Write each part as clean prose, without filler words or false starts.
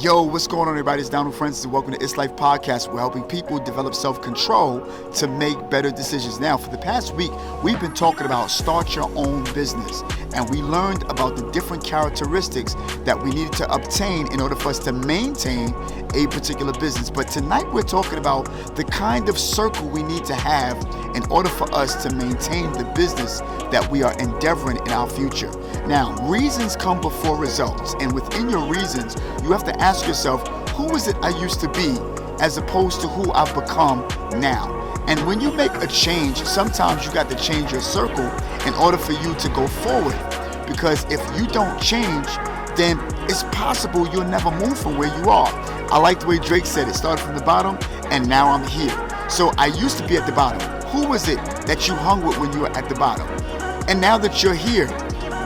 Yo, what's going on, everybody? It's Donald Francis, and welcome to It's Life Podcast. We're helping people develop self-control to make better decisions. Now, for the past week, we've been talking about start your own business, and we learned about the different characteristics that we needed to obtain in order for us to maintain a particular business. But tonight, we're talking about the kind of circle we need to have in order for us to maintain the business that we are endeavoring in our future. Now, reasons come before results, and within your reasons, you have to ask yourself, who is it I used to be as opposed to who I've become now? And when you make a change, sometimes you got to change your circle in order for you to go forward. Because if you don't change, then it's possible you'll never move from where you are. I like the way Drake said it, started from the bottom and now I'm here. So I used to be at the bottom. Who was it that you hung with when you were at the bottom? And now that you're here,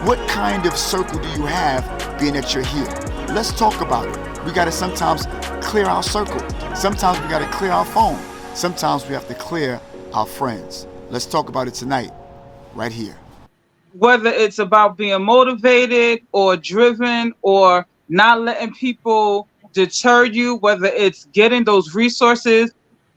what kind of circle do you have being that you're here? Let's talk about it. We got to sometimes clear our circle. Sometimes we got to clear our phone. Sometimes we have to clear our friends. Let's talk about it tonight, right here. Whether it's about being motivated or driven or not letting people deter you, whether it's getting those resources,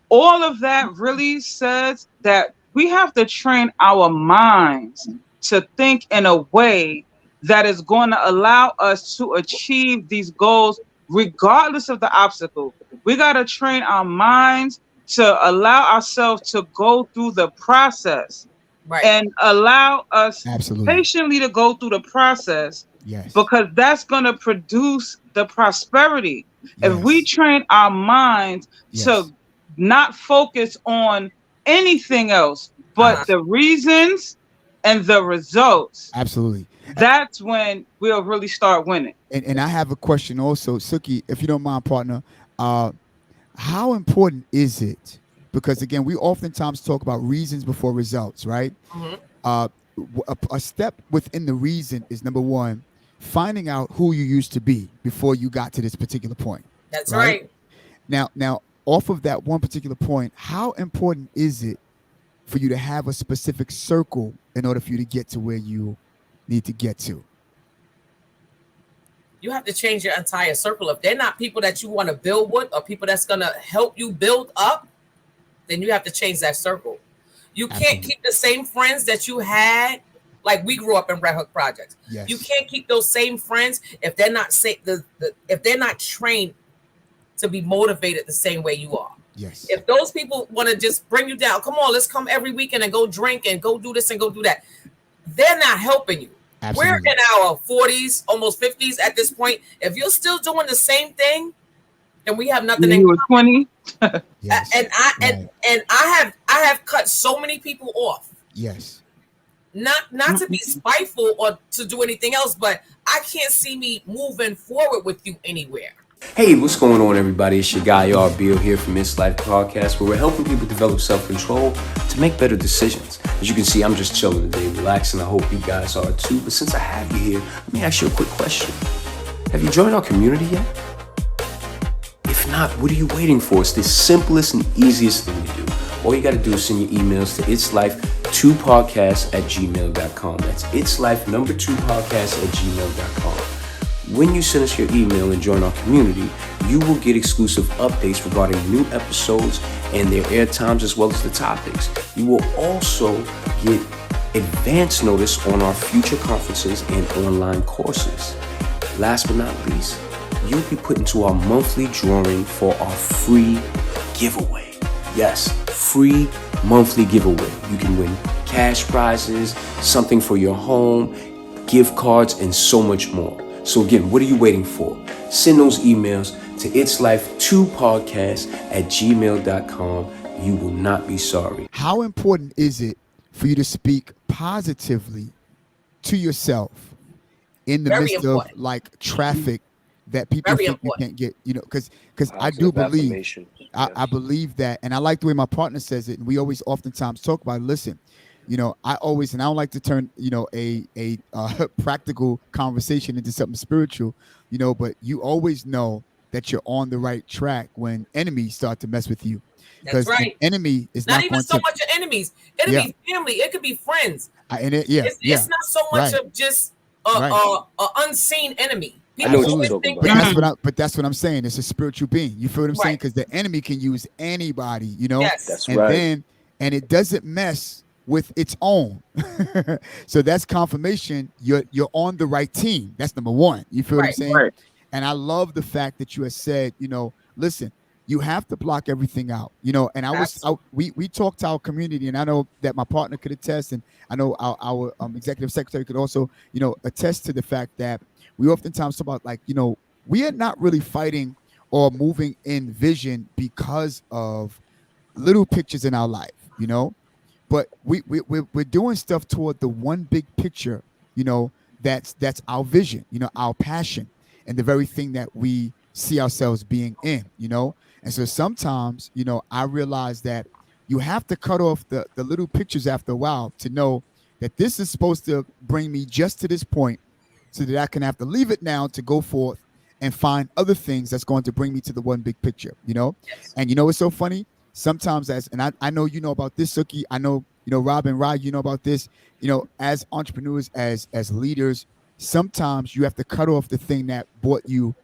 all of that really says that we have to train our minds to think in a way that is going to allow us to achieve these goals regardless of the obstacle. We got to train our minds to allow ourselves to go through the process. Right. And allow us patiently to go through the process. Yes. Because that's going to produce the prosperity. Yes. If we train our minds to not focus on anything else but the reasons and the results. Absolutely. That's when we'll really start winning. And I have a question also, Suki, if you don't mind, partner. How important is it? Because again, we oftentimes talk about reasons before results, right? Mm-hmm. A step within the reason is, number one, finding out who you used to be before you got to this particular point. That's right. Now, off of that one particular point, how important is it for you to have a specific circle in order for you to get to where you need to get to? You have to change your entire circle. If they're not people that you want to build with or people that's going to help you build up, then you have to change that circle. You can't keep the same friends that you had. Like we grew up in Red Hook Projects. Yes. You can't keep those same friends if they're not if they're not trained to be motivated the same way you are. Yes. If those people want to just bring you down, come on, let's come every weekend and go drink and go do this and go do that. They're not helping you. Absolutely. We're in our 40s, almost 50s at this point. If you're still doing the same thing, then we have nothing in common. 20. Yes. And I have cut so many people off. Yes. Not to be spiteful or to do anything else, but I can't see me moving forward with you anywhere. Hey, what's going on, everybody? It's your guy, Bill, here from It's Life Podcast, where we're helping people develop self-control to make better decisions. As you can see, I'm just chilling today, relaxing. I hope you guys are too. But since I have you here, let me ask you a quick question. Have you joined our community yet? If not, what are you waiting for? It's the simplest and easiest thing to do. All you got to do is send your emails to itslife2podcast@gmail.com. That's itslife2podcast@gmail.com. When you send us your email and join our community, you will get exclusive updates regarding new episodes and their air times as well as the topics. You will also get advance notice on our future conferences and online courses. Last but not least, you'll be put into our monthly drawing for our free giveaway. Yes, free monthly giveaway. You can win cash prizes, something for your home, gift cards, and so much more. So again, what are you waiting for? Send those emails to itslife2podcast@gmail.com. You will not be sorry. How important is it for you to speak positively to yourself in the midst of like traffic that people think you can't get? You know, because I do believe, I believe that, and I like the way my partner says it, and we always oftentimes talk about it. Listen, you know, I don't like to turn, you know, a practical conversation into something spiritual, you know, but you always know that you're on the right track when enemies start to mess with you. Because That's right. an enemy is not not even so much enemies. It could be family. It could be friends. It's not so much of just an unseen enemy. I know what People you're always talking think about. But that's what I'm saying. It's a spiritual being. You feel what I'm saying? Right. Because the enemy can use anybody, you know, Yes. That's and right. then it doesn't mess with its own. So that's confirmation you're on the right team. That's number one. You feel what I'm Right. saying? Right. And I love the fact that you have said, you know, listen, you have to block everything out, you know. And we talked to our community, and I know that my partner could attest, and I know our executive secretary could also, you know, attest to the fact that we oftentimes talk about, like, you know, we are not really fighting or moving in vision because of little pictures in our life, you know, but we're doing stuff toward the one big picture, you know, that's our vision, you know, our passion, and the very thing that we see ourselves being in, you know. And so sometimes, you know, I realize that you have to cut off the little pictures after a while to know that this is supposed to bring me just to this point, so that I can have to leave it now to go forth and find other things that's going to bring me to the one big picture, you know. Yes. And you know what's so funny? Sometimes, I know you know about this, Suki. I know, you know, Rob and Rod, you know about this. You know, as entrepreneurs, as leaders, sometimes you have to cut off the thing that brought you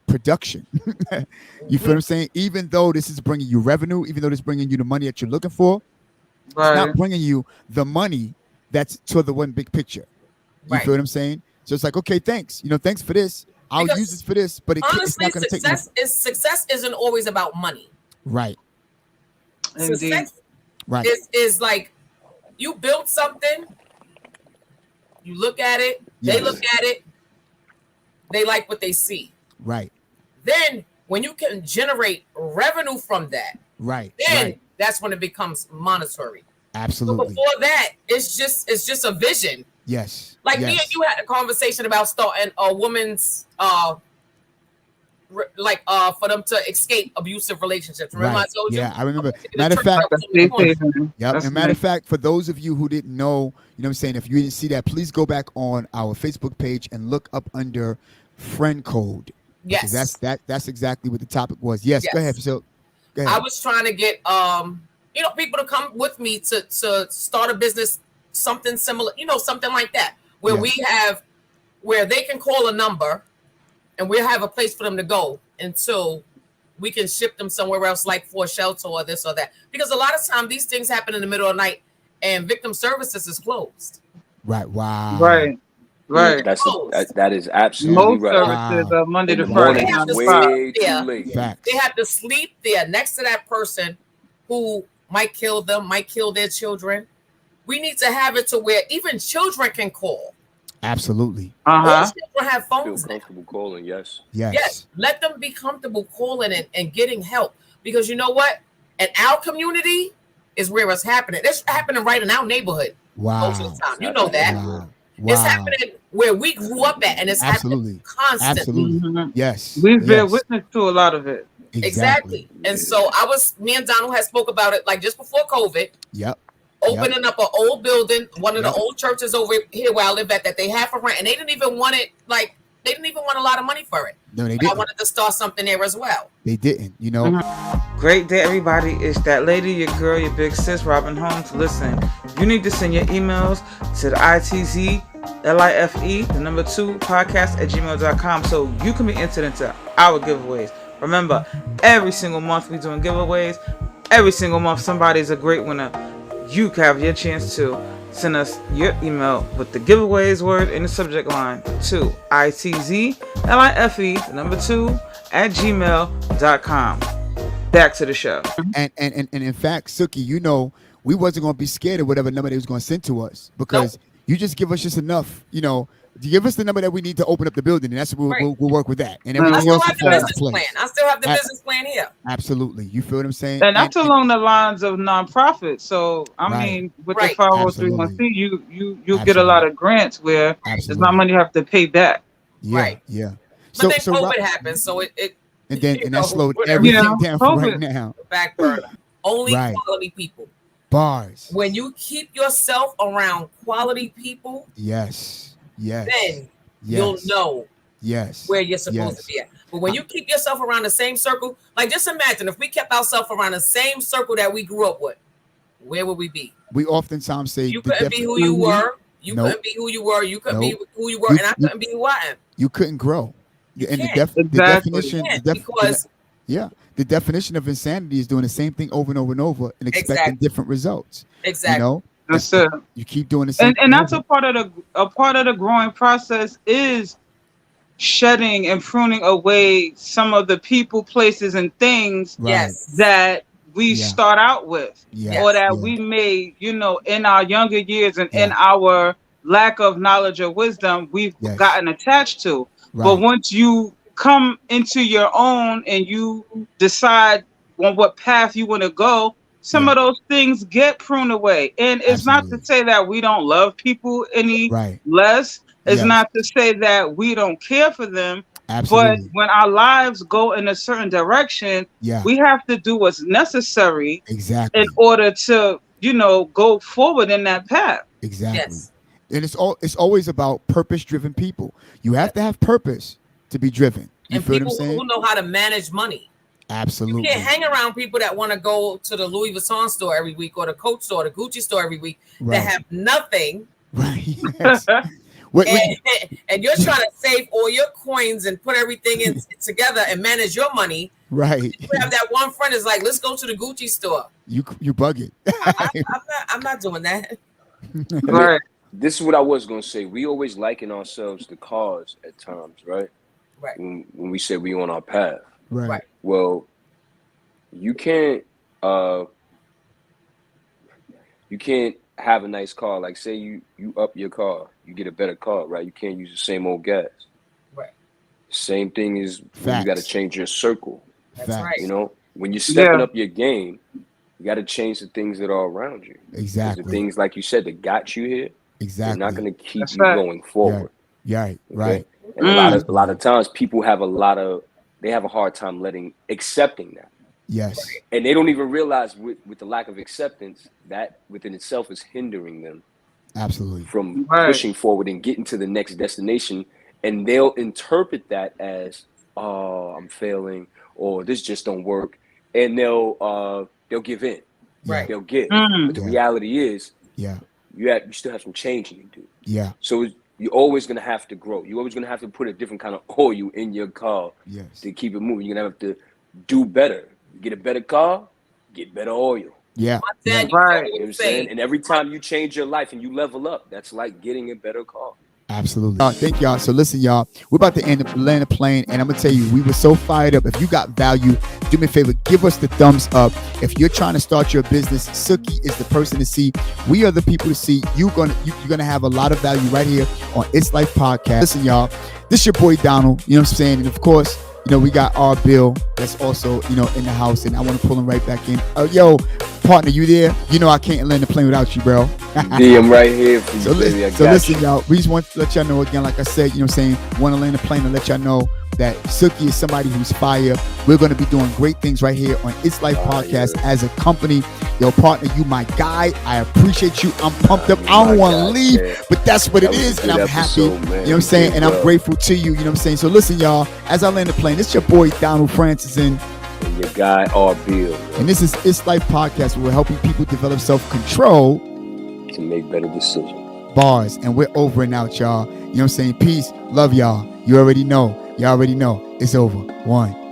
production. You feel what I'm saying? Even though this is bringing you revenue, even though this is bringing you the money that you're looking for, it's not Right. bringing you the money that's to the one big picture. You Right. feel what I'm saying? So it's like, okay, thanks. You know, thanks for this. I'll Because use this for this, but it's honestly, not going to take me. success isn't always about money. Right. Indeed. Success Right. is like you build something, you look at it, they Yes. look at it, they like what they see. Right. Then when you can generate revenue from that, Right. then Right. that's when it becomes monetary. So Absolutely. before that, it's just a vision. Yes. Like yes. me and you had a conversation about starting a woman's for them to escape abusive relationships. Remember Right. I told you? Yeah, I remember. The Matter of church fact, was on the corner. yep. That's And matter of nice. fact, for those of you who didn't know, you know what I'm saying, if you didn't see that, please go back on our Facebook page and look up under friend code. Because Yes. that's exactly what the topic was. Yes, Yes. go ahead. So go ahead. I was trying to get people to come with me to start a business, something similar, something like that, where where they can call a number and we'll have a place for them to go until we can ship them somewhere else, like for a shelter or this or that. Because a lot of times these things happen in the middle of the night and victim services is closed. Right. Wow. Right. Right. That is absolutely Most right. services are Monday In to the Friday, morning, 9 it's to 5. way too late. Facts. They have to sleep there next to that person who might kill them, might kill their children. We need to have it to where even children can call. Absolutely. Uh-huh. Children have Feel phones now. comfortable calling, yes. Yes, let them be comfortable calling and getting help, because you know what? In our community is where it's happening. It's happening right in our neighborhood. Wow. Most of the time, you know that. Wow. It's happening where we grew up at, and it's Absolutely. happening constantly. Absolutely. Mhm. Yes. We've been yes. witness to a lot of it. Exactly. And so me and Donald had spoke about it like just before COVID. Yep. Opening up an old building, one of Yep. the old churches over here where I live at, that they have for rent, and they didn't even want it. Like they didn't even want a lot of money for it. No, they But I didn't. wanted to start something there as well. They didn't. You know. Mhm. Great day, everybody. It's that lady, your girl, your big sis, Robin Holmes. Listen, you need to send your emails to the ITZLIFE, 2 podcast@gmail.com, so you can be entered into our giveaways. Remember, every single month we're doing giveaways. Every single month somebody's a great winner. You can have your chance to send us your email with the giveaways word in the subject line to ITZLIFE, 2 @gmail.com. Back to the show. And in fact, Suki, you know, we wasn't going to be scared of whatever number they was going to send to us, because you just give us just enough, you know, to give us the number that we need to open up the building, and that's what we'll work with that. And I everything still else have the will fall into business place. plan. I still have the business plan here. Absolutely. You feel what I'm saying? And that's along the lines of nonprofit. So I Right. mean, with Right. the 501c, you get a Absolutely. lot of grants where there's Absolutely. not money you have to pay back. Yeah. Right. Yeah. But then Rob- COVID happened, so it and then you and know, that slowed whatever. everything You know, down for right COVID. now. back burner. Only Right. quality people. Bars. When you keep yourself around quality people, Yes. Yes. then yes. you'll know Yes. where you're supposed Yes. to be at. But when you keep yourself around the same circle, like just imagine if we kept ourselves around the same circle that we grew up with, where would we be? We oftentimes say You the couldn't be who you were. You Nope. couldn't be who you were. You couldn't Nope. be who you were, You- and I couldn't be who I am. you couldn't grow. You And can't. the Exactly. definition, Because the definition of insanity is doing the same thing over and over and over and expecting different results. You exactly. know, That's it. you keep doing the same And thing that's over. a part of the growing process is shedding and pruning away some of the people, places, and things Right. Yes. that we Yeah. start out with, Yeah. or that Yeah. we may, in our younger years and in Yeah. our lack of knowledge or wisdom, we've Yes. gotten attached to. But Right. once you come into your own and you decide on what path you want to go, some Yeah. of those things get pruned away. And it's not to Absolutely. say that we don't love people any Right. less. It's Yes. not to say that we don't care for them. But Absolutely. when our lives go in a certain direction, Yeah. we have to do what's necessary Exactly. in order to, go forward in that path. Exactly. Yes. And it's always about purpose-driven people. You have to have purpose to be driven. You And feel what I'm people saying? who know how to manage money. You Absolutely. can't hang around people that want to go to the Louis Vuitton store every week or the Coach store, the Gucci store every week Right. that have nothing. Right. Yes. Wait, And you're trying to save all your coins and put everything in together and manage your money. right. You have that one friend is like, let's go to the Gucci store. You bugging. I'm not doing that. Right. This is what I was gonna say. We always liken ourselves to cars at times, right? Right. When we say we on our path. Right. Right. Well, you can't have a nice car. Like say you up your car, you get a better car, right? You can't use the same old gas. Right. Same thing is when you got to Facts. change your circle. That's Facts. right. You know, when you're stepping Yeah. up your game, you got to change the things that are around you. 'Cause Exactly. the things, like you said, that got you here, Exactly. they're not going to keep That's you right. going forward. Right. Okay? Right. And a lot of times people have they have a hard time accepting that. Yes. And they don't even realize with the lack of acceptance, that within itself is hindering them Absolutely. from Right. pushing forward and getting to the next destination. And they'll interpret that as, oh, I'm failing, or this just don't work. And they'll give in. Right. They'll give. Mm. But the Yeah. reality is, Yeah. you still have some changing to do. Yeah. So you're always going to have to grow. You're always going to have to put a different kind of oil in your car Yes. to keep it moving. You're going to have to do better. You get a better car, get better oil. Yeah. My Yeah. dad Right. You know what I'm used to saying? say, And every time you change your life and you level up, that's like getting a better car. Absolutely. Thank y'all. So listen, y'all, we're about to land the plane, and I'm gonna tell you, we were so fired up. If you got value, do me a favor, give us the thumbs up. If you're trying to start your business, Suki is the person to see. We are the people to see. You're gonna have a lot of value right here on It's Life Podcast. Listen, y'all, this is your boy Donald. You know what I'm saying? And of course, we got our Bill that's also, in the house, and I want to pull him right back in. Yo, partner, you there? I can't land the plane without you, bro. D, I'm right here for you, baby. I got listen, you. y'all, we just want to let y'all know again, like I said, want to land the plane and let y'all know that Suki is somebody who's fire. We're going to be doing great things right here on It's Life Podcast as a company. Yo, partner, you my guy. I appreciate you. I'm pumped up. I don't want to leave, but that's what it is, and I'm happy. You know what I'm saying? And I'm grateful to you. You know what I'm saying? So listen, y'all, as I land the plane, it's your boy Donald Francis and your guy, R. Bill. And this is It's Life Podcast, where we're helping people develop self-control to make better decisions. Bars. And we're over and out, y'all. You know what I'm saying? Peace. Love y'all. You already know. Y'all already know. It's over. 1.